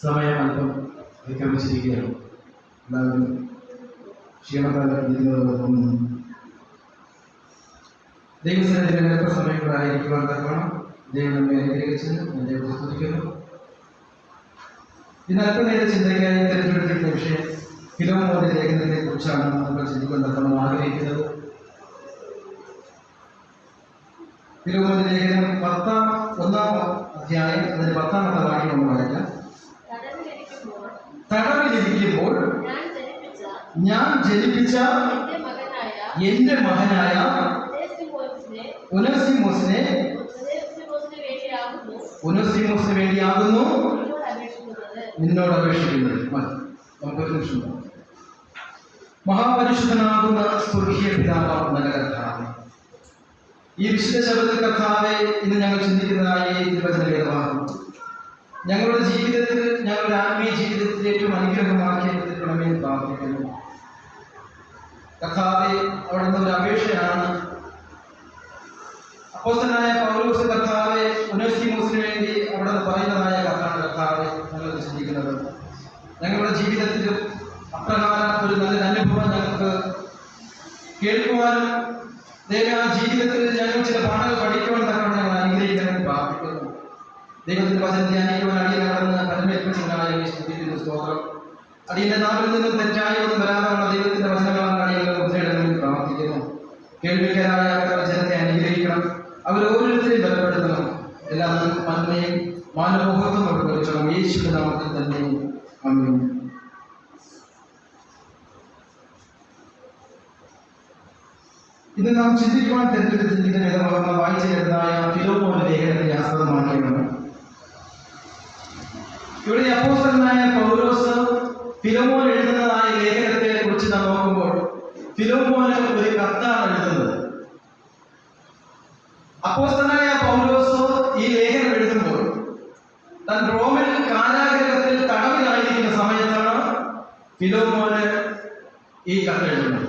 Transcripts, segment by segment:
സമയം അല്പം അതിക്രമിച്ചിരിക്കുകയാണ്. എല്ലാവരും ക്ഷീണത്താൽ തോന്നുന്നു. ദൈവസന്നിധിയിൽ എത്ര സമയം കൂടെ ആയിരിക്കുവാൻ തക്കണം ദൈവം നമ്മെ അനുഗ്രഹിച്ച് ഞാൻ ദൈവത്തെ സ്തുതിക്കുന്നു. ഇന്ന് അല്പനേര ചിന്തയ്ക്കായി തിരഞ്ഞെടുത്തിരിക്കുന്ന വിഷയം ഫിലോമോന്റെ ലേഖനത്തെ കുറിച്ചാണ് നമ്മൾ ചിന്തിക്കാൻ നമ്മൾ ആഗ്രഹിക്കുന്നത്. ഫിലോമോന്റെ ലേഖനം 1-ാം അധ്യായം അതിന്റെ 10-ാമത്തെ വാക്യം നമ്മൾ വായിക്കാം. തടവിലിരിക്കുമ്പോൾ ഞാൻ ജനിപ്പിച്ച എന്റെ മകനായ ഒനേസിമോസിനെ വേണ്ടിയാകുന്നു നിന്നോട് അപേക്ഷിക്കുന്നത്. നമുക്കൊരു നിമിഷം. മഹാപരിശുദ്ധനാകുന്ന സ്വർഗീയ പിതാവാകുന്ന കർത്താവേ, ഈ വിശുദ്ധ ശബ്ദ കർത്താവെ ഇന്ന് ഞങ്ങൾ ചിന്തിക്കുന്നതായ ഈ തിരുവചനവേദഭാഗം ഞങ്ങളുടെ ജീവിതത്തിൽ, ഞങ്ങളുടെ ആത്മീയ ജീവിതത്തിൽ ഏറ്റവും അനുഗ്രഹമാക്കി എടുത്തിട്ടുണ്ടെന്ന് പ്രാർത്ഥിക്കുന്നു. കർത്താവെ, അവിടെ നിന്നൊരു അപേക്ഷയാണ് അപ്പോസ്തലനായ പൗലോസ് കർത്താവെ ഒനേസിമോസിന് വേണ്ടി അവിടെ പറയുന്നതായ കർത്താവെ ഞങ്ങൾ ചിന്തിക്കുന്നത്. ഞങ്ങളുടെ ജീവിതത്തിലും അപ്രകാരം ഒരു നല്ലൊരു അനുഭവം ഞങ്ങൾക്ക് കേൾക്കുവാനും ദൈവം ആ ജീവിതത്തിൽ ഞങ്ങൾ ചില പാഠങ്ങൾ പഠിക്കുവാൻ തക്കണം ഞങ്ങൾ അനുഗ്രഹിക്കാനും പ്രാർത്ഥിക്കുന്നു. ദൈവത്തിന്റെ വചനം ധ്യാനിക്കുവാൻ അടിയൻ കടന്ന് പരമേൽപ്പിച്ചതായ സ്തുതിക്കുന്നു. സ്തോത്രം. അടിയന്റെ നാവിൽ നിന്നും തെറ്റായ ഒന്നും വരാനുള്ള ദൈവത്തിന്റെ വചനങ്ങളാണ് അടിയങ്ങൾ ഉദ്ധരിക്കണമെന്ന് പ്രാർത്ഥിക്കുന്നു. കേൾവിക്കാരായ വചനത്തെ അനുഗ്രഹിക്കണം. അവരോരോരുത്തരെയും ബലപ്പെടുത്തണം. എല്ലാ നന്മയും മാനമോഹത്വം കൊടുക്കണം. യേശുവിന്റെ നാമത്തിൽ തന്നെ ആമേൻ. ഇന്ന് നാം ചിന്തിക്കുവാൻ തിരഞ്ഞെടുത്തിരിക്കുന്ന വേദഭാഗങ്ങൾ വായിച്ചിരുന്നതായ ഫിലോമോന്റെ ലേഖനത്തെ ആസ്പദമാക്കിയാണ്. ഇവിടെ അപ്പോസ്തലനായ പൗലോസ് ഫിലോമോൻ എഴുതുന്നതായ ലേഖനത്തെ കുറിച്ച് നാം നോക്കുമ്പോൾ ഫിലോമോന് ഒരു കത്താണ് എഴുതുന്നത്. അപ്പോസ്തലനായ പൗലോസ് ഈ ലേഖനം എഴുതുമ്പോൾ താൻ റോമിൽ കാരാഗൃഹത്തിൽ തടവിലായിരിക്കുന്ന സമയത്താണ് ഫിലോമോന് ഈ കത്ത് എഴുതുന്നത്.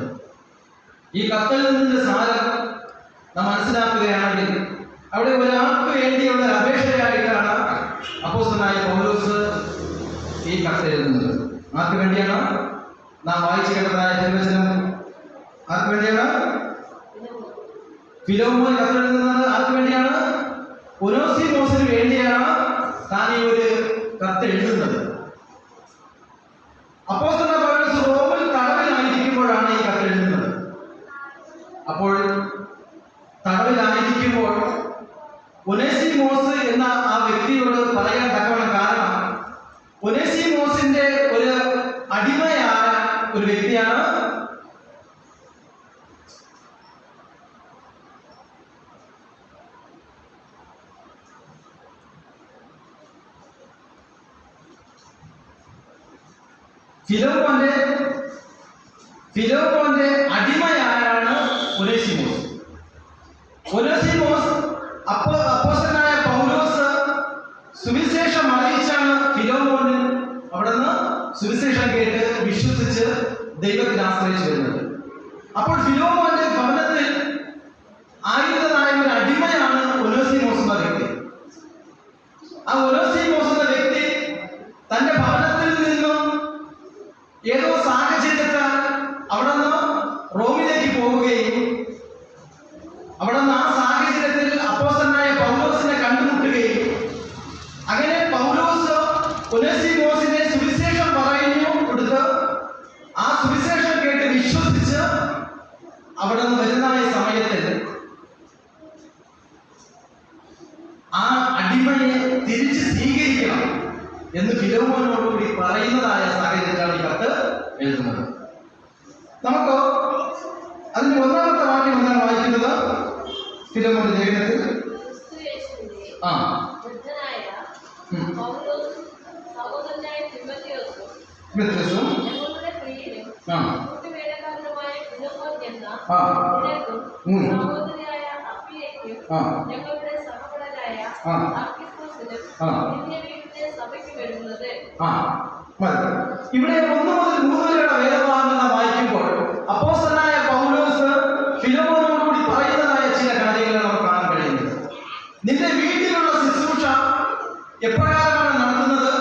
ഈ കത്തിൽ നിന്നിന്റെ സാരം നാം മനസ്സിലാക്കുകയാണെങ്കിൽ അവിടെ ഒരാൾക്ക് വേണ്ടിയുള്ള അപേക്ഷയായിട്ടാണ് അപ്പോസ്തലനായ പൗലോസ് ഈ കത്ത് എഴുതുന്നത്. ആർക്ക് വേണ്ടിയാണ്? നാം വായിച്ചു കേട്ടതായ തിരുവചനം ആർക്ക് വേണ്ടിയാണ്? ഫിലോമോൻ കത്തെഴുതുന്നത് ആർക്ക് വേണ്ടിയാണ്? ഒനേസിമോസിന് വേണ്ടിയാണ് താൻ ഈ ഒരു കത്ത് എഴുതുന്നത്. അപ്പോസ്തലനായ പൗലോസ് റോമിൽ തടവിലായിരിക്കുമ്പോഴാണ് ഈ കത്ത് എഴുതുന്നത്. അപ്പോൾ തടവിലായിരിക്കുമ്പോൾ ഒനേസിമോസ് എന്ന ആ വ്യക്തിയോട് പറയാൻ തക്കവണ്ണം കാരണം ഒനേസിമോസിന്റെ ഒരു അടിമയായ ഒരു വ്യക്തിയാണ് ഫിലോമോന്റെ അടിമയായാണ് ഒനേസിമോസ്. ഒനേസിമോസ് അപ്പോസ്തലനായ പൗലോസ് സുവിശേഷം അറിയിച്ചാണ് ഫിലോമോന് അവിടുന്ന് സുവിശേഷം കേട്ട് വിശ്വസിച്ച് ദൈവത്തിൽ ആശ്രയിച്ചു വരുന്നത്. അപ്പോൾ ഫിലോമോന്റെ ഭവനത്തിൽ ആയുധനായ ഒരു അടിമയാണ് ഒനേസിമോസ് എന്ന വ്യക്തി. ആ ഒനേസിമോസ് എന്ന വ്യക്തി തന്റെ ഭവനത്തിൽ നിന്നും ഏതോ സാഹചര്യത്താൽ അവിടെ നിന്ന് റോമിലേക്ക് പോവുകയും അവിടെ നിന്ന് ആ സാഹചര്യത്തിൽ അപ്പോസ്തലനായ പൗലോസിനെ കണ്ടുമുട്ടുകയും അങ്ങനെ പൗലോസ് ഒനേസിമോസിനെ സുവിശേഷം പറഞ്ഞു കൊടുത്ത് ആ സുവിശേഷം കേട്ട് വിശ്വസിച്ച് അവിടെ നിന്ന് വരുന്നതായ സമയത്തിൽ ആ അടിമയെ തിരിച്ച് സ്വീകരിക്കണം എന്ന് ഫിലോമോനോടുകൂടി പറയുന്നതായ സാഹചര്യത്തിലാണ് ഈ കത്ത് എഴുതുന്നത്. നമുക്ക് അതിന്റെ 1-ാമത്തെ വാക്യം എന്താണ് വായിക്കുന്നത്? ഫിലോമോന്റെ ലേഖനത്തിൽ ഇവിടെ 1 മുതൽ 3 വരെയുള്ള വേദഭാഗങ്ങൾ വായിക്കുമ്പോൾ അപ്പോസ്തലനായ പൗലോസ് ഫിലോമോനോടുകൂടി പറയുന്നതായ ചില കാര്യങ്ങൾ നമുക്ക് കാണാൻ കഴിയുന്നത്. നിന്റെ വീട്ടിലുള്ള ശുശ്രൂഷ എപ്രകാരമാണ് നടത്തുന്നത്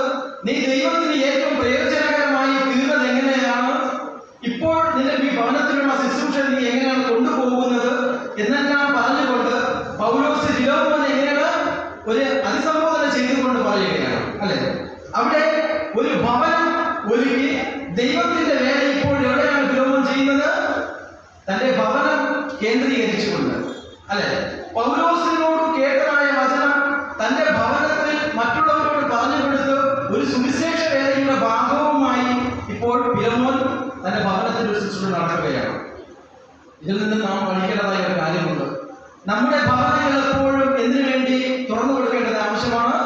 നീ ദൈവത്തിന് ഏറ്റവും പ്രയോജനകരമായി തീർന്നത് എങ്ങനെയാണ്, ഇപ്പോൾ നിന്റെ ഈ ഭവനത്തിലുള്ള ശുശ്രൂഷ നീ എങ്ങനെയാണ് കൊണ്ടുപോകുന്നത് എന്നെല്ലാം പറഞ്ഞുകൊണ്ട് പൗലോസ് ഫിലോമോനെ എങ്ങനെയാണ് ഒരു അഭിസംബോധന ചെയ്തുകൊണ്ട് പറയുകയാണ്. അല്ലെ, അവിടെ ഒരു ഭവനം ഒരുക്കി ദൈവത്തിന്റെ വേല ഇപ്പോൾ എവിടെയാണ് ഫിലോമോൻ ചെയ്യുന്നത്? തന്റെ ഭവനം കേന്ദ്രീകരിച്ചുകൊണ്ട്. അല്ലെ, പൗലോസിനോട് കേട്ടതായ വചനം തന്റെ ഭവനത്തിൽ മറ്റുള്ളവരോട് പറഞ്ഞു കൊടുത്ത് ഒരു സുവിശേഷ വേലയുടെ ഭാഗവുമായി ഇപ്പോൾ ഫിലോമോൻ തന്റെ ഭവനത്തിൽ ഒരു ശുശ്രൂഷ നടക്കുകയാണ്. ഇതിൽ നിന്ന് നാം പഠിക്കേണ്ടതായ ഒരു കാര്യമുണ്ട്. നമ്മുടെ ഭവനങ്ങൾ എപ്പോഴും എന്തിനു വേണ്ടി തുറന്നു കൊടുക്കേണ്ടത് ആവശ്യമാണ്?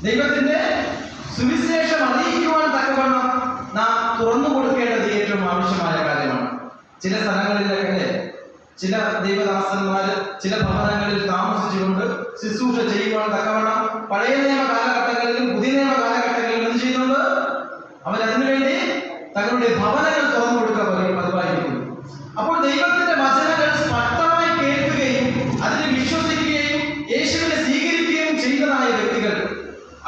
ദൈവത്തിന്റെ സുവിശേഷം അറിയിക്കുവാൻ തക്കവണ്ണം നാം തുറന്നു കൊടുക്കേണ്ടത് ഏറ്റവും ആവശ്യമായ കാര്യമാണ്. ചില സ്ഥലങ്ങളിലൊക്കെ ചില ദൈവദാസന്മാര് ചില ഭവനങ്ങളിൽ താമസിച്ചുകൊണ്ട് ശുശ്രൂഷ ചെയ്യുവാൻ തക്കവണ്ണം പഴയ നിയമ കാലഘട്ടങ്ങളിലും പുതിയ നിയമ കാലഘട്ടങ്ങളിലും എന്ത് ചെയ്യുന്നുണ്ട്? അവരതിനുവേണ്ടി തങ്ങളുടെ ഭവനങ്ങൾ തുറന്നു കൊടുക്കാൻ പതിവായിരിക്കുന്നു. അപ്പോൾ ദൈവത്തിന്റെ വചനങ്ങൾ സ്പഷ്ടമായി കേൾക്കുകയും അതിനെ വിശ്വസിക്കുകയും യേശുവിനെ സ്വീകരിക്കുകയും ചെയ്യുന്നതായ വ്യക്തികൾ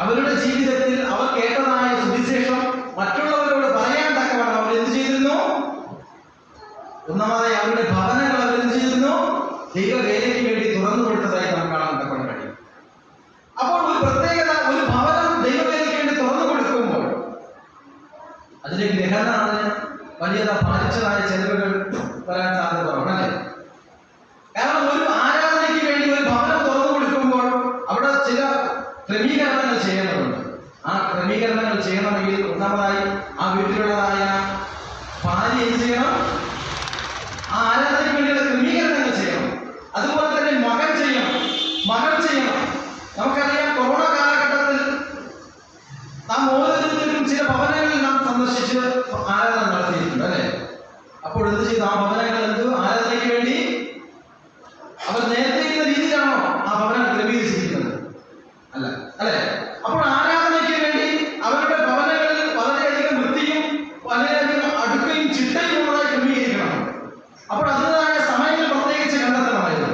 അവരുടെ ജീവിതത്തിൽ അവർ കേട്ടതായ സുവിശേഷം മറ്റുള്ളവരോട് പറയാൻ തക്കവണ്ണം അവർ എന്ത് ചെയ്തിരുന്നു? ഒന്നാമതായി അവരുടെ ഭവനങ്ങൾ അവർ എന്ത് ചെയ്തിരുന്നു? ദൈവവേലയ്ക്ക് വേണ്ടി തുറന്നു കൊടുത്തതായി നാം കാണാൻ തക്കവണ്ണം കഴിയും. അപ്പോൾ ഒരു പ്രത്യേകത, ഒരു ഭവനം ദൈവവേലയ്ക്ക് വേണ്ടി തുറന്നു കൊടുക്കുമ്പോൾ അതിന്റെ ഗ്രഹനാഥന് വലിയത ഭാരിച്ചതായ ചെലവുകൾ വരാൻ സാധ്യത കുറവാണ്. കാരണം ഒരു ആരാധനയ്ക്ക് വേണ്ടി ഒരു ഭവനം തുറന്നു കൊടുക്കുമ്പോൾ അവിടെ ചില ക്രമീകരണങ്ങൾ ചെയ്യേണ്ടതുണ്ട്. ആ ക്രമീകരണങ്ങൾ ചെയ്യണമെങ്കിൽ ഒന്നാമതായി ആ വീട്ടിലുള്ളതായ ഭാര്യ എന്ത് ചെയ്യണം? ആ ആരാധനയ്ക്ക് വേണ്ടിയുള്ള ക്രമീകരണങ്ങൾ ചെയ്യണം. അതുപോലെ തന്നെ മകൻ ചെയ്യണം. നമുക്കറിയാം, കൊറോണ കാലഘട്ടത്തിൽ നാം ഓരോരുത്തരും ചില ഭവനങ്ങളിൽ നാം സന്ദർശിച്ച് ആരാധന നടത്തിയിട്ടുണ്ട്. അല്ലെ, അപ്പോൾ എന്ത് ചെയ്തു? ആ ഭവനങ്ങൾ ആരാധനയ്ക്ക് വേണ്ടി അവർ നേരത്തെ ഇരുന്ന രീതിയിലാണോ ആ ഭവനം ക്രമീകരിച്ചിരിക്കുന്നത്? അല്ല, അല്ലെ. അപ്പോൾ ആരാധനയ്ക്ക് വേണ്ടി അവരുടെ ഭവനങ്ങളിൽ വളരെയധികം വൃത്തിയും വളരെയധികം അടുക്കയും ചിട്ടയുമുള്ളതായി ക്രമീകരിക്കണം. അപ്പോൾ അതിൻ്റെതായ സമയങ്ങൾ പ്രത്യേകിച്ച് കണ്ടെത്തണമായിരുന്നു.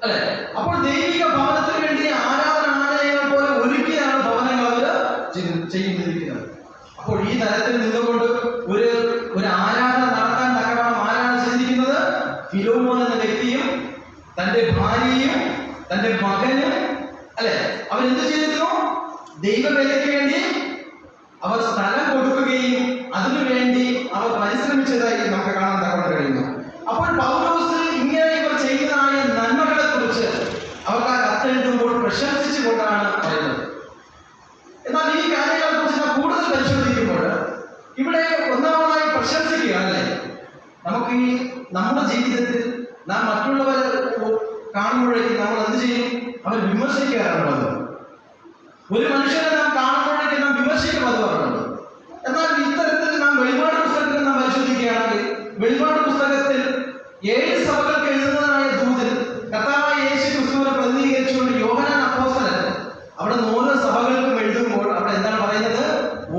അല്ലെ, അപ്പോൾ ദൈവിക ഭവനത്തിന് വേണ്ടി ആരാധനാലയങ്ങൾ പോലെ ഒരുക്കിയാണ് ഭവനങ്ങൾ അവർ ചെയ്യുന്നിരിക്കുന്നത്. അപ്പോൾ ഈ തരത്തിൽ നിന്നുകൊണ്ട് ഒരു ആരാധന നടത്താൻ തക്കവണ്ണം ആരാണ് ചെയ്തിരിക്കുന്നത്? ഫിലോമോൻ എന്ന വ്യക്തിയും തന്റെ ഭാര്യയും തന്റെ മകനും, അല്ലെ, അവരെന്ത് ചെയ്തിരുന്നു? ദൈവവേലയ്ക്ക് വേണ്ടി അവർ സ്ഥലം കൊടുക്കുകയും അതിനുവേണ്ടി അവർ പരിശ്രമിച്ചതായി നമുക്ക് കാണാൻ തക്കവണ്ണം കഴിയുന്നു. അപ്പോൾ പൗലോസ് ഇങ്ങനെ ഇവർ ചെയ്യുന്നതായ നന്മകളെ കുറിച്ച് അവർക്ക് ആ കത്തെഴുതുമ്പോൾ പ്രശംസിച്ചുകൊണ്ടാണ് പറയുന്നത്. എന്നാൽ ഈ കാര്യങ്ങളെ കുറിച്ച് നാം കൂടുതൽ പരിശോധിക്കുമ്പോൾ ഇവിടെ ഒന്നാമതായി പ്രശംസിക്കുകയാണല്ലേ. നമുക്ക് ഈ നമ്മുടെ ജീവിതത്തിൽ നാം മറ്റുള്ളവരെ കാണുമ്പോഴേക്കും നമ്മൾ എന്ത് ചെയ്യും? അവർ വിമർശിക്കാറുള്ളത്. ഒരു മനുഷ്യനെ നാം കാണുമ്പോഴേക്കും നാം വിമർശിക്കുന്നത്. എന്നാൽ ഇത്തരത്തിൽ നാം വെളിപാട് പുസ്തകത്തിൽ നാം പരിശോധിക്കുകയാണെങ്കിൽ വെളിപാട് പുസ്തകത്തിൽ 7 സഭകൾക്ക് എഴുതുന്നതായ ദൂതിൽ കർത്താവായ യേശു ക്രിസ്തുവിനെ പ്രതിനിധീകരിച്ചുകൊണ്ട് യോഹന്നാൻ അപ്പോസ്തലൻ അവിടെ ഓരോ സഭകൾക്കും എഴുതുമ്പോൾ അവിടെ എന്താണ് പറയുന്നത്?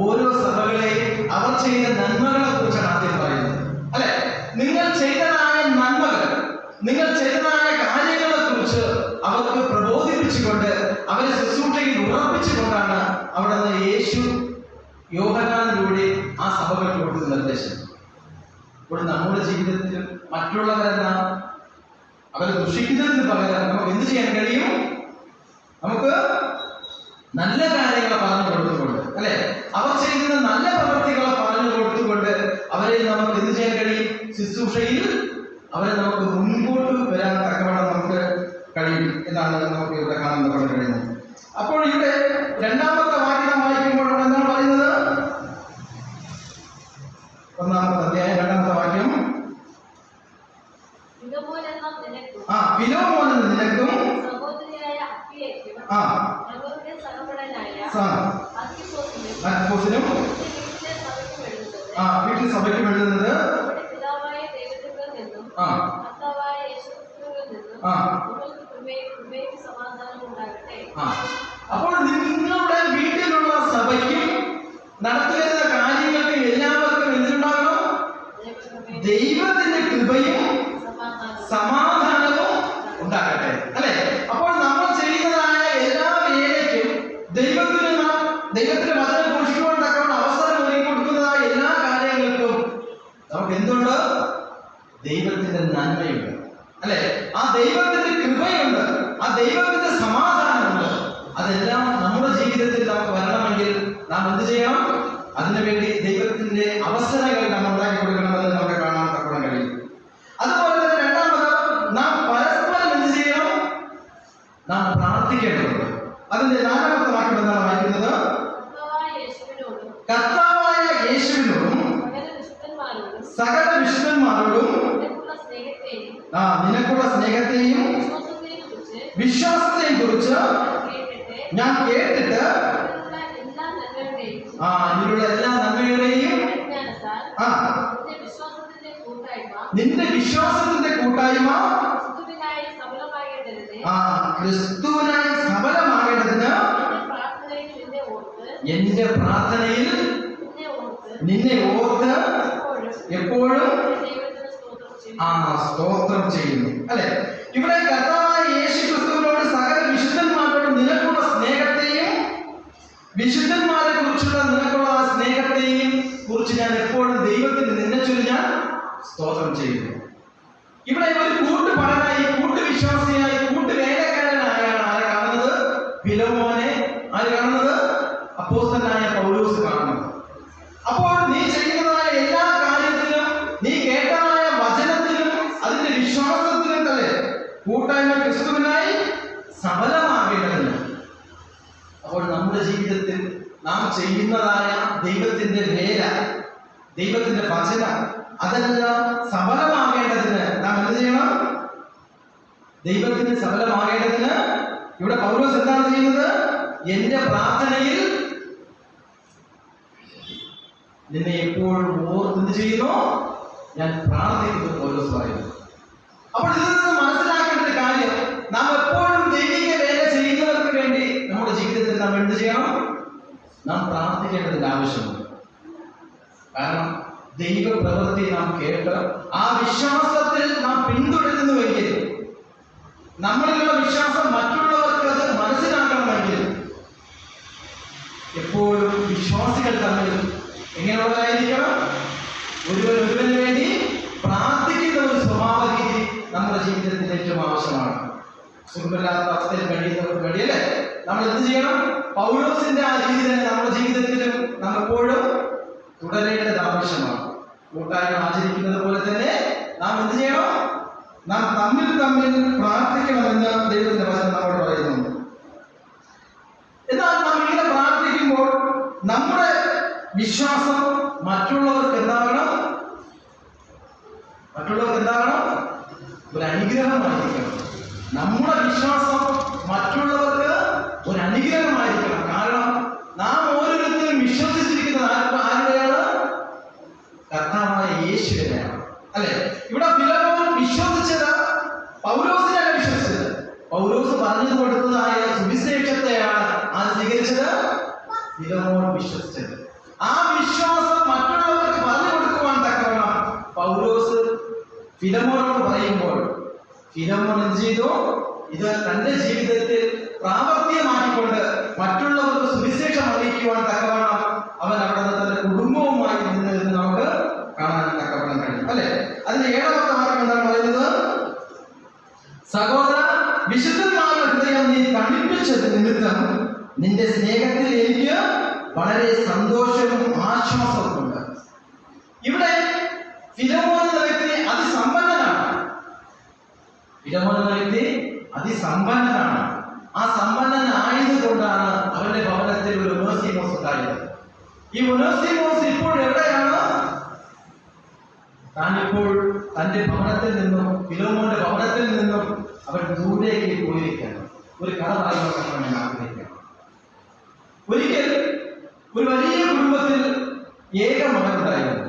ഓരോ സഭകളെയും അവർ ചെയ്ത നന്മകളെ കുറിച്ചാണ് ആദ്യം പറയുന്നത്. അല്ലെ, നിങ്ങൾ ചെയ്തതായ നന്മകൾ, നിങ്ങൾ ചെയ്തതായ കാര്യങ്ങളെ കുറിച്ച് അവർക്ക് പ്രബോധിപ്പിച്ചുകൊണ്ട് അവരെ ശുശ്രൂഷയിൽ ഉറപ്പിച്ചുകൊണ്ടാണ് അവിടെ നിന്ന് യേശു യോഹന്നാനിലൂടെ ആ സഭകൾക്ക് കൊടുക്കുന്ന നിർദ്ദേശം. ഇപ്പോൾ നമ്മുടെ ജീവിതത്തിൽ മറ്റുള്ളവരെല്ലാം അവരെ ദുഷിക്കുന്നതിന് പകരം നമുക്ക് എന്ത് ചെയ്യാൻ കഴിയും? നമുക്ക് നല്ല കാര്യങ്ങൾ പറഞ്ഞു കൊടുത്തുകൊണ്ട്, അല്ലെ, അവർ ചെയ്യുന്ന നല്ല പ്രവൃത്തികളെ പറഞ്ഞു കൊടുത്തുകൊണ്ട് അവരെ നമുക്ക് എന്ത് ചെയ്യാൻ കഴിയും? ശുശ്രൂഷയിൽ അവരെ നമുക്ക് മുൻപോട്ട് വരാൻ തക്കവണ്ണം നമുക്ക് കഴിയും എന്നാണ് നമുക്ക് ഇവിടെ കാണാൻ കഴിയുന്നത്. അപ്പോൾ ഇവിടെ രണ്ടാമത്തെ വാക്യം വായിക്കുമ്പോൾ എന്താണ് പറയുന്നത്? 1-ാമത്തെ അധ്യായം 2-ാമത്തെ വാക്യം. ഫിലോമോൻ എന്ന നിനക്കും അർക്കിപ്പോസിനും വീട്ടിൽ സഭയ്ക്കും എഴുതുന്നത് അപ്പോൾ നിങ്ങളുടെ വീട്ടിലുള്ള സഭയ്ക്കും നടത്തിവരുന്ന കാര്യങ്ങൾക്ക് എല്ലാവർക്കും എന്തുണ്ടാകണം? ദൈവത്തിന്റെ കൃപയും സമാധാനവും ഉണ്ടാകട്ടെ. അല്ലെ, അപ്പോൾ നമ്മൾ ചെയ്യുന്നതായ എല്ലാ വേലയ്ക്കും ദൈവത്തിന്റെ അതെല്ലാം നമ്മുടെ ജീവിതത്തിൽ നമുക്ക് വരണമെങ്കിൽ നാം എന്ത് ചെയ്യണം? അതിനുവേണ്ടി ദൈവത്തിന്റെ അവസരങ്ങൾ നാം ഉണ്ടാക്കി കൊടുക്കണമെന്ന് നമുക്ക് കാണാൻ തക്കവണ്ണം കഴിയും. അതുപോലെ തന്നെ രണ്ടാമത്, നാം പരസ്പരം എന്ത് ചെയ്യണം? നാം പ്രാർത്ഥിക്കേണ്ടതുണ്ട്. അതിന്റെ 4-ാമത്തെ വാക്യം എന്താണ് വായിക്കുന്നത്? കർത്താവായ യേശുവിനോടും സകല വിശുദ്ധന്മാരോടും നിനക്കുള്ള സ്നേഹത്തെയും വിശ്വാസത്തെയും കുറിച്ച് ഞാൻ കേട്ടിട്ട് നിന്നുള്ള എല്ലാ നന്മയുടെയും നിന്റെ വിശ്വാസത്തിന്റെ കൂട്ടായ്മ ക്രിസ്തുവിനായി സഫലമാകേണ്ടതിന് എന്റെ പ്രാർത്ഥനയിൽ നിന്നെ ഓർത്ത് എപ്പോഴും സ്തോത്രം ചെയ്യുന്നു. അല്ലെ, ഇവിടെ കർത്താവായ യേശു ക്രിസ്തുവിനോട് സകല വിശുദ്ധന്മാരോടും നിനക്കുള്ള സ്നേഹത്തെയും വിശുദ്ധന്മാരെ കുറിച്ചുള്ള നിനക്കുള്ള ആ സ്നേഹത്തെയും കുറിച്ച് ഞാൻ എപ്പോഴും ദൈവത്തിന് നിന്നെ ചൊല്ലി ഞാൻ സ്തോത്രം ചെയ്യുന്നു. ഇവിടെ ഒരു കൂട്ടുപടനായി, കൂട്ടുവിശ്വാസിയായി, കൂട്ടുവേലക്കാരനായാണ് ആരെ കാണുന്നത്? ഫിലോമോനെ. ആര് കാണുന്നത്? അപ്പോസ്തലനായ പൗലോസ് കാണുന്നത്. അപ്പോൾ നീ ചെയ്യുന്നതായ എല്ലാ കാര്യത്തിലും, നീ കേട്ടതായ വചനത്തിലും, അതിന്റെ വിശ്വാസത്തിലും തന്നെ കൂട്ടായ്മ ക്രിസ്തുവിനായി സഫലമാകേണ്ടതിന്. അപ്പോൾ നമ്മുടെ ജീവിതത്തിൽ നാം ചെയ്യുന്നതായ ദൈവത്തിന്റെ വേല, ദൈവത്തിന്റെ വചനം, അതെല്ലാം സഫലമാകേണ്ടതിന് നാം എന്ത് ചെയ്യണം? ദൈവത്തിന് സഫലമാകേണ്ടതിന് ഇവിടെ പൗലോസ് എന്താണ് ചെയ്യുന്നത്? എന്റെ പ്രാർത്ഥനയിൽ നിന്നെ എപ്പോഴും ഓർത്ത് എന്ത് ചെയ്യുന്നു? ഞാൻ പ്രാർത്ഥിക്കുന്നു പൗലോസ് പറയുന്നു. അപ്പോൾ ഇതിൽ നിന്ന് മനസ്സിലാക്കേണ്ട ഒരു കാര്യം, നാം എപ്പോഴും ദൈവിക വേല ചെയ്യുന്നവർക്ക് വേണ്ടി നമ്മുടെ ജീവിതത്തിൽ നാം എന്ത് ചെയ്യണം? നാം പ്രാർത്ഥിക്കേണ്ടതിന്റെ ആവശ്യമുണ്ട്. കാരണം ദൈവ പ്രവൃത്തി നാം കേട്ട് ആ വിശ്വാസത്തിൽ നാം പിന്തുടരുന്നുവെങ്കിൽ, നമ്മളിലുള്ള വിശ്വാസം മറ്റുള്ളവർക്ക് അത് മനസ്സിലാക്കണമെങ്കിൽ, എപ്പോഴും വിശ്വാസികൾ തമ്മിൽ എങ്ങനെയുള്ളതായിരിക്കണം? ഒരുവന് വേണ്ടി പ്രാർത്ഥിക്കുന്ന ഒരു സ്വഭാവ രീതി നമ്മുടെ ജീവിതത്തിൽ ഏറ്റവും ആവശ്യമാണ്. സുഖമില്ലാത്ത അവസ്ഥയിൽ കഴിയുന്നവർക്ക് വേണ്ടിയല്ലേ നമ്മൾ എന്ത് ചെയ്യണം? പൗലോസിന്റെ ആ രീതി തന്നെ നമ്മുടെ ജീവിതത്തിലും നാം എപ്പോഴും തുടരേണ്ടത് ആവശ്യമാണ്. കൂട്ടായ്മ ആചരിക്കുന്നത് പോലെ തന്നെ നാം എന്ത് ചെയ്യണം? നാം തമ്മിൽ പ്രാർത്ഥിക്കണമെന്ന് ദൈവത്തിന്റെ വചനം നമ്മോട് പറയുന്നുണ്ട്. എന്നാൽ നാം ഇങ്ങനെ പ്രാർത്ഥിക്കുമ്പോൾ നമ്മുടെ വിശ്വാസം മറ്റുള്ളവർക്ക് എന്താകണം? ഒരു അനുഗ്രഹമായിരിക്കണം. നമ്മുടെ വിശ്വാസം മറ്റുള്ളവർക്ക് ഒരു അനുഗ്രഹമായിരിക്കണം. കാരണം നാം ഓരോരുത്തരും വിശ്വസിച്ചിരിക്കുന്നത് ആരുടെയാണ്? കർത്താവായ യേശുവിനെയാണ്. അല്ലെ, ഇവിടെ ഫിലോമോൻ വിശ്വസിച്ചത് പൗലോസിനെയാണ് വിശ്വസിച്ചത്. പൗലോസ് പറഞ്ഞു കൊടുത്തതായ സുവിശേഷത്തെയാണ് ആ സ്വീകരിച്ചത്. ഫിലോമോൻ വിശ്വസിച്ചത്. ആ വിശ്വാസം മറ്റുള്ളവർക്ക് പറഞ്ഞു കൊടുക്കുവാൻ തക്കവണ്ണം പൗലോസ് ഫിലോമോനോട് പറയുമ്പോൾ ഫിലോമോൻ എന്ത് ചെയ്തു? ഇത് തന്റെ ജീവിതത്തിൽ പ്രാവർത്തികമാക്കിക്കൊണ്ട് മറ്റുള്ളവർക്ക് സുവിശേഷം അറിയിക്കുവാൻ തക്കവണ്ണം അവൻ അവിടെ നിന്ന് തന്റെ കുടുംബവുമായി നിന്നതെന്ന് നമുക്ക് കാണാൻ തക്കവണ്ണം കഴിയും. അല്ലെ, അതിന്റെ 7-ാമത്തെ വാക്യം എന്താണ് പറയുന്നത്? സഹോദര, വിശുദ്ധന്മാരുടെ ഹൃദയം നീ തണിപ്പിച്ചത് നിമിത്തം നിന്റെ സ്നേഹത്തിൽ എനിക്ക് വളരെ സന്തോഷവും ആശ്വാസവും ഉണ്ട്. ഇവിടെ ഫിലോമോൻ എന്ന വ്യക്തി അതിസമ്പന്നനാണ്. ആ സമ്പന്നനായതുകൊണ്ടാണ് അവന്റെ ഭവനത്തിൽ ഒരു ഒനേസിമോസ് ഉണ്ടായത്. ഈ ഒനേസിമോസ് ഇപ്പോൾ എവിടെയാണ്? താനിപ്പോൾ തന്റെ ഭവനത്തിൽ നിന്നും, ഫിലോമോന്റെ ഭവനത്തിൽ നിന്നും അവൻ ദൂരേക്ക് പോയിരിക്കണം. ഒരു കഥ പറയുവാൻ ഞാൻ ആഗ്രഹിക്കണം. ഒരിക്കൽ ഒരു വലിയ കുടുംബത്തിൽ ഏക മകനുണ്ടായിരുന്നു.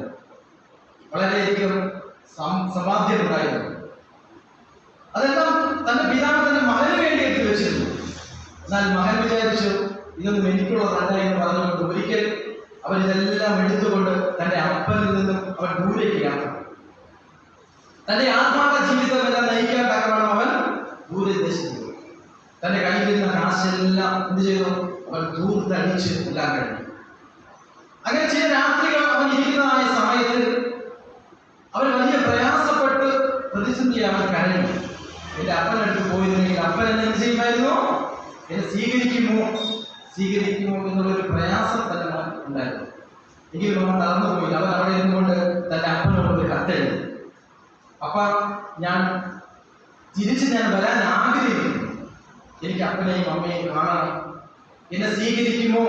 വളരെയധികം സമ്പാദ്യമുണ്ടായിരുന്നു. അതെല്ലാം തന്റെ പിതാവ് തന്റെ മകന് വേണ്ടി എടുത്തു വെച്ചിരുന്നു. എന്നാൽ മകൻ വിചാരിച്ചു ഇതൊന്നും എനിക്കുള്ളതല്ല എന്ന് പറഞ്ഞുകൊണ്ട് ഒരിക്കൽ അവൻ ഇതെല്ലാം എടുത്തുകൊണ്ട് തന്റെ അപ്പനിൽ നിന്നും അവൻ ദൂരേക്ക് യാത്ര. തന്റെ ആത്മാർത്ഥ ജീവിതമെല്ലാം നയിക്കാൻ തക്കവണ്ണം അവൻ ദൂരദേശത്ത് പോയി. തന്റെ കയ്യിലിരുന്ന കാശെല്ലാം എന്ത് ചെയ്തു? അവൻ ദൂരത്തടിച്ച് എല്ലാം കഴിഞ്ഞു. അങ്ങനെ ചില രാത്രികൾ അവൻ ഇരിക്കുന്നതായ സമയത്ത് അവൻ വലിയ പ്രയാസപ്പെട്ട് പ്രതിസന്ധി അവൻ കരഞ്ഞു. എന്റെ അപ്പനടുത്ത് പോയിരുന്നെങ്കിൽ അപ്പൻ എന്നെ എന്ത് ചെയ്യുമായിരുന്നു? എന്നെ സ്വീകരിക്കുമോ എന്നുള്ളൊരു പ്രയാസം തന്നെ ഉണ്ടായിരുന്നു. എങ്കിലും അവൻ തളർന്നുപോയി. അവൻ അവിടെ ഇരുന്നുകൊണ്ട് തന്റെ അപ്പനോട് ഒരു കത്തെഴുതി. അപ്പ ഞാൻ വരാൻ ആഗ്രഹിക്കുന്നു, എനിക്ക് അപ്പനെയും അമ്മയെയും കാണണം, എന്നെ സ്വീകരിക്കുമോ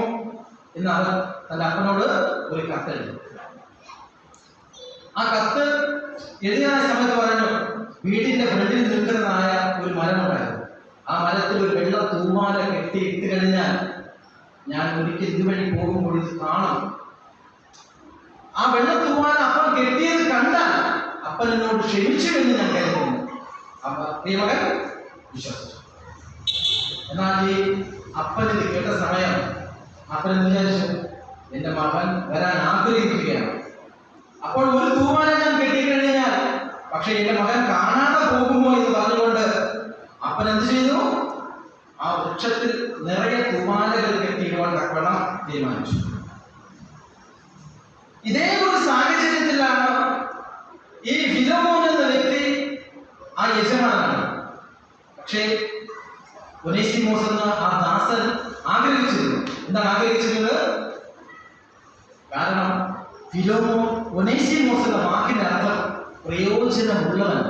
എന്ന് അവൻ തന്റെ അപ്പനോട് ഒരു കത്തെഴുതി. ആ കത്ത് എഴുതിയ സമയത്ത് പറഞ്ഞു, വീടിന്റെ ഫ്രണ്ടിൽ നിൽക്കുന്നതായ ഒരു മരമുണ്ടായിരുന്നു. ആ മരത്തിൽ ഒരു വെള്ള തൂവാല കെട്ടിയിട്ട് കഴിഞ്ഞാൽ ഞാൻ ഒരിക്കൽ ഇതുവഴി പോകുമ്പോൾ ഇത് കാണും. ആ വെള്ള തൂവാല അപ്പൻ കെട്ടിയത് കണ്ടാൽ അപ്പൻ എന്നോട് ക്ഷമിച്ചു എന്ന് ഞാൻ കരുതുന്നു. പ്രിയമകൻ വിശ്വസിച്ചു. എന്നാൽ ഈ അപ്പൻ ഇത് കേട്ട സമയം അപ്പൻ വിചാരിച്ചു, എന്റെ മകൻ വരാൻ ആഗ്രഹിക്കുകയാണ്. അപ്പോൾ ഒരു തൂവാല ഞാൻ കെട്ടിക്കഴിഞ്ഞാൽ പക്ഷെ എന്റെ മകൻ കാണാതെ പോകുമോ എന്ന് പറഞ്ഞുകൊണ്ട് അപ്പൻ എന്ത് ചെയ്തു? ആ വൃക്ഷത്തിൽ നിറയെ തൂവാലകൾ കെട്ടിയിടുവാൻ തക്കവണ്ണം തീരുമാനിച്ചു. ഇതേ ഒരു സാഹചര്യത്തിലാണ് ഈ ഫിലോമോൻ എന്ന വ്യക്തി ആ യജമാനാണ്. പക്ഷേ ഒനേസിമോസ് എന്ന ആ ദാസൻ ആഗ്രഹിച്ചിരുന്നു. എന്താണ് ആഗ്രഹിച്ചിരുന്നത്? കാരണം ഫിലോമോൻ, ഒനേസിമോസ് എന്ന വാക്കിന്റെ അർത്ഥം പ്രയോജനമുള്ളവൻ.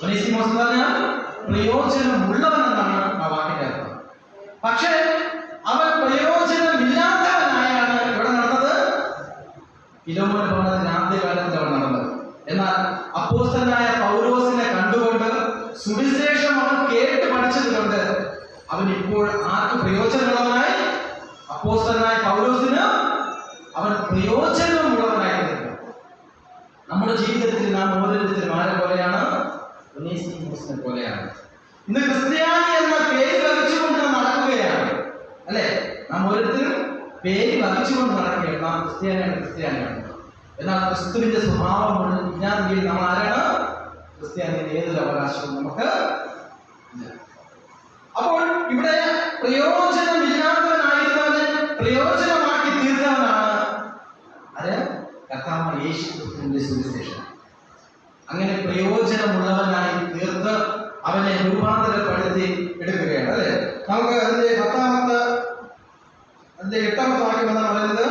ഒനേസിമോസ് എന്ന് പറഞ്ഞാൽ പ്രയോജനമുള്ളവൻ എന്നാണ് ആ വാക്കിന്റെ അർത്ഥം. പക്ഷേ അവൻ പ്രയോജനമില്ലാത്തവനായാണ് ഇവിടെ നടന്നത്. ഫിലോമോൻ ഭവനത്തിൽ ആദ്യകാലത്തിൽ അവൻ നടന്നത്. എന്നാൽ അപ്പോസ്തലനായ പൗലോസിനെ കണ്ടുകൊണ്ട് സുവിശേഷം അവൻ കേട്ട് പഠിച്ചത് കൊണ്ട് അവൻ ഇപ്പോൾ ആർക്ക് പ്രയോജനമുള്ളവനായി? അപ്പോസ്തലനായ പൗലോസിന് അവൻ പ്രയോജനമുള്ളവനായി തീർന്നു. നമ്മുടെ ജീവിതത്തിൽ നാം ഓരോരുത്തരും ആരെ പോലെയാണ്? ഒനേസിമോസിനെ പോലെയാണ്. ഇന്ന് ക്രിസ്ത്യാനി എന്ന പേര് വഹിച്ചുകൊണ്ട് നാം നടക്കുകയാണ്, അല്ലെ? നാം ഓരോരുത്തരും പേര് വഹിച്ചുകൊണ്ട് നടക്കുകയാണ്. നാം ക്രിസ്ത്യാനിയാണ്. എന്നാൽ ക്രിസ്തുവിന്റെ സ്വഭാവമുള്ള വിജ്ഞാനിയിൽ നമ്മൾ ആരാണ്? ക്രിസ്ത്യാനിയുടെ ഏതൊരു അവകാശവും നമുക്ക് ഇല്ല. അപ്പോൾ ഇവിടെ പ്രയോജനമില്ലാത്തവനായിരുന്നവനെ പ്രയോജനമാക്കി തീർത്തവനാണ് ആര്? കർത്താവായ യേശു ക്രിസ്തുവിന്റെ സുവിശേഷം. അങ്ങനെ പ്രയോജനമുള്ളവനായി തീർത്ത് അവനെ രൂപാന്തരപ്പെടുത്തി എടുക്കുകയാണ്, അല്ലെ? നമുക്ക് അതിന്റെ 8ാമത്തെ വാക്യം എന്നാണ് പറയുന്നത്.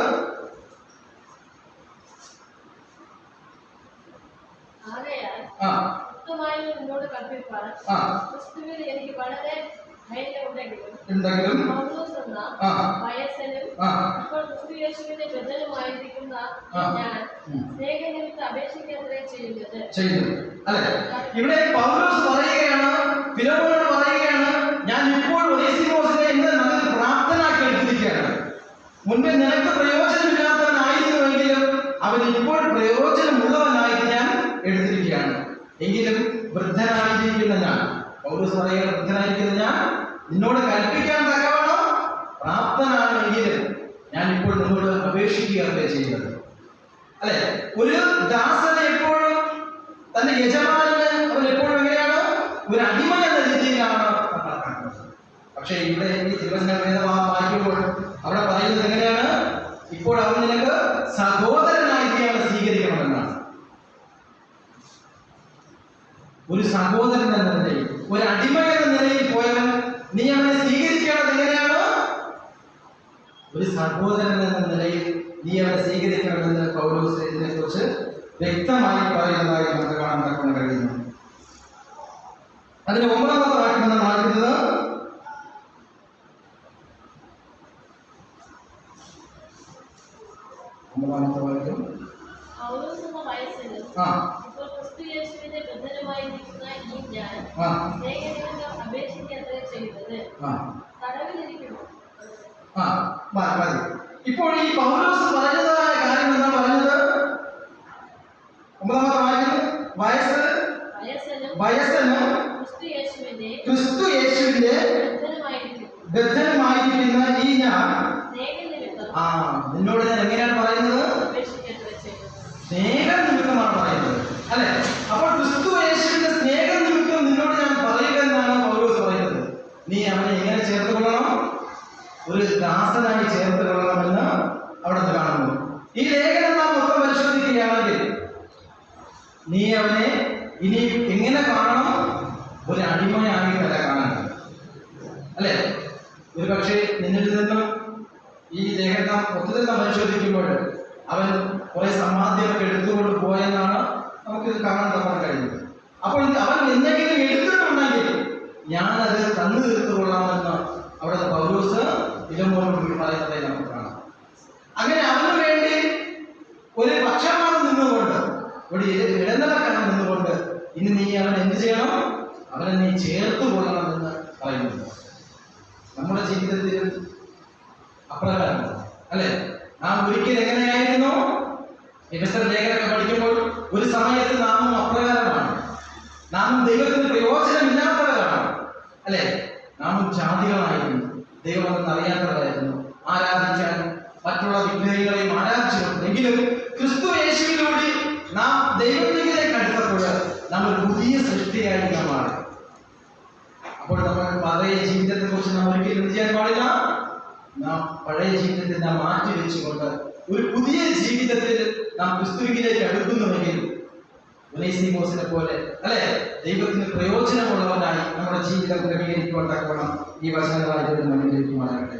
ഇവിടെ പൗലോസ് പറയുകയാണ്, ഫിലോമോനോട് പറയുകയാണ്, ഞാൻ ഇപ്പോൾ ഒനേസിമോസിനെ ഇന്ന് നമുക്ക് പ്രാപ്തനാക്കി എടുത്തിരിക്കുകയാണ്. മുൻപേ നിനക്ക് പ്രയോജനമില്ലാത്തവനായിരുന്നുവെങ്കിലും അവൻ ഇപ്പോൾ പ്രയോജനമുള്ളവനായിട്ട് ഞാൻ എടുത്തിരിക്കുകയാണ്. എങ്കിലും വൃദ്ധനായിരിക്കുന്ന ഞാൻ, പൗലോസ് പറയുക, വൃദ്ധനായിരിക്കുന്ന ഞാൻ നിന്നോട് കൽപ്പിക്കാൻ തക്കവണ്ണം പ്രാപ്തനാണെങ്കിലും ഞാൻ ഇപ്പോൾ നിന്നോട് അപേക്ഷിക്കുകയല്ലേ ചെയ്യുന്നത്, അല്ലെ? ഒരു ദാസനെ എപ്പോഴും തന്റെ യജമാനന് അവൻ എപ്പോഴും എങ്ങനെയാണ്? ഒരു അടിമ എന്ന രീതിയിലാണ് കണക്കാക്കുന്നത്. പക്ഷേ ഇവിടെ ഈ തിരുവചന വായിക്കുമ്പോൾ അവിടെ പറയുന്നത് എങ്ങനെയാണ്? ഇപ്പോൾ അവൻ നിനക്ക് സഹോദരനായിട്ടാണ് സ്വീകരിക്കണമെന്നാണ്. ഒരു സഹോദരൻ എന്ന നിലയിൽ, ഒരു അടിമ എന്ന നിലയിൽ പോയവൻ നീ അവനെ സ്വീകരിക്കേണ്ടത് എങ്ങനെയാണ്? ഒരു സഹോദരൻ എന്ന നിലയിൽ നീ അവനെ സ്വീകരിക്കണമെന്ന് പൗലോസ് ഇതിനെ കുറിച്ച് വ്യക്തമായി പറയുന്നതായി നമുക്ക് കാണാൻ തക്ക കഴിയുന്നു. അതിന് 9ാമത്തെ വാക്യം എന്നാണ് വായിക്കുന്നത്. ഇപ്പോൾ ഈ പൗലോസ് പറഞ്ഞതായ കാര്യം എന്താ പറഞ്ഞത്? 9ാമത്തെ വാക്യം, വയസ്സനും ക്രിസ്തു യേശുവിന്റെ ബദ്ധനുമായിരിക്കുന്ന ഈ ഞാൻ നിന്നോട് ഞാൻ എങ്ങനെയാണ് പറയുന്നത്? സ്നേഹം നിമിത്തമാണ് പറയുന്നത്, അല്ലെ? അപ്പോൾ ക്രിസ്തു യേശുവിന്റെ സ്നേഹം നിമിത്തം നിന്നോട് ഞാൻ പറയുക എന്നാണ് പൗലോസ് പറയുന്നത്. നീ അവനെ എങ്ങനെ ചേർത്ത് കൊള്ളണം? ഒരു ദാസനായി ചേർത്ത് കൊള്ളണമെന്ന് അവിടെ കാണുന്നു. ഈ ലേഖനം നാം മൊത്തം പരിശോധിക്കുകയാണെങ്കിൽ നീ അവനെ ഇനി എങ്ങനെ കാണണം? ഒരു അടിമയായിട്ടല്ല കാണുന്നത്, അല്ലെ? ഒരു പക്ഷേ നിന്നിൽ നിന്നും ഈ ലേഖനം ഒത്തുതന്നെ പരിശോധിക്കുമ്പോൾ അവൻ കുറെ സമ്പാദ്യമൊക്കെ എടുത്തുകൊണ്ട് പോയെന്നാണ് നമുക്കിത് കാണാൻ തപ്പാൻ കഴിയുന്നത്. അപ്പോൾ അവൻ എന്തെങ്കിലും എടുത്തിട്ടുണ്ടെങ്കിൽ ഞാനത് തന്നു തീർത്തുകൊള്ളാമെന്ന് അവിടുത്തെ പൗലോസ് ഫിലോമോനോട് പറയുന്നതായി നമുക്ക് കാണാം. അങ്ങനെ അവന് വേണ്ടി ഒരു പക്ഷമാണ് നിന്നുകൊണ്ട്, ഒരു ഇടനിലക്കാരൻ നിന്നുകൊണ്ട് ഇനി നീ അവൻ എന്ത് ചെയ്യണം? അവനെ നീ ചേർത്ത് കൊള്ളണമെന്ന് പറയുന്നു. നമ്മുടെ ജീവിതത്തിൽ അപ്രകാരമാണ്, അല്ലെ? നാം ഒരിക്കൽ എങ്ങനെയായിരുന്നു? എഫെസ്യർ ലേഖനമൊക്കെ പഠിക്കുമ്പോൾ ഒരു സമയത്ത് നാമും അപ്രകാരമാണ്. നാമും ദൈവത്തിന് പ്രയോജനമില്ലാത്തവരാണ്, അല്ലെ? നാമും ജാതികളായിരുന്നു, ദൈവമെന്ന് അറിയാത്തവരായിരുന്നു, ആരാധിക്കാൻ മറ്റുള്ള വിഗ്രഹങ്ങളെയും ആരാധിച്ചിരുന്നെങ്കിലും ക്രിസ്തു യേശുവിലൂടെ നാം ദൈവത്തിലേക്ക് അടുത്തപ്പോൾ നാം ഒരു പുതിയ സൃഷ്ടിയായി നാം മാറി. അപ്പോൾ നമ്മൾ പഴയ ജീവിതത്തെ കുറിച്ച് നാം ഒരിക്കലും എന്ത് ചെയ്യാൻ പാടില്ല? നാം പഴയ ജീവിതത്തെ നാം മാറ്റി വെച്ചുകൊണ്ട് ഒരു പുതിയ ജീവിതത്തിൽ നാം ക്രിസ്തുവിലേക്ക് അടുക്കുന്നുവെങ്കിൽ ഒനേസിമോസിനെ പോലെ, അല്ലെ, ദൈവത്തിന് പ്രയോജനമുള്ളവനായി നമ്മുടെ ജീവിതം ക്രമീകരിക്കുവാൻ തക്കവണ്ണം ഈ വചനങ്ങളായി മുന്നിലേക്കുമാറാകട്ടെ.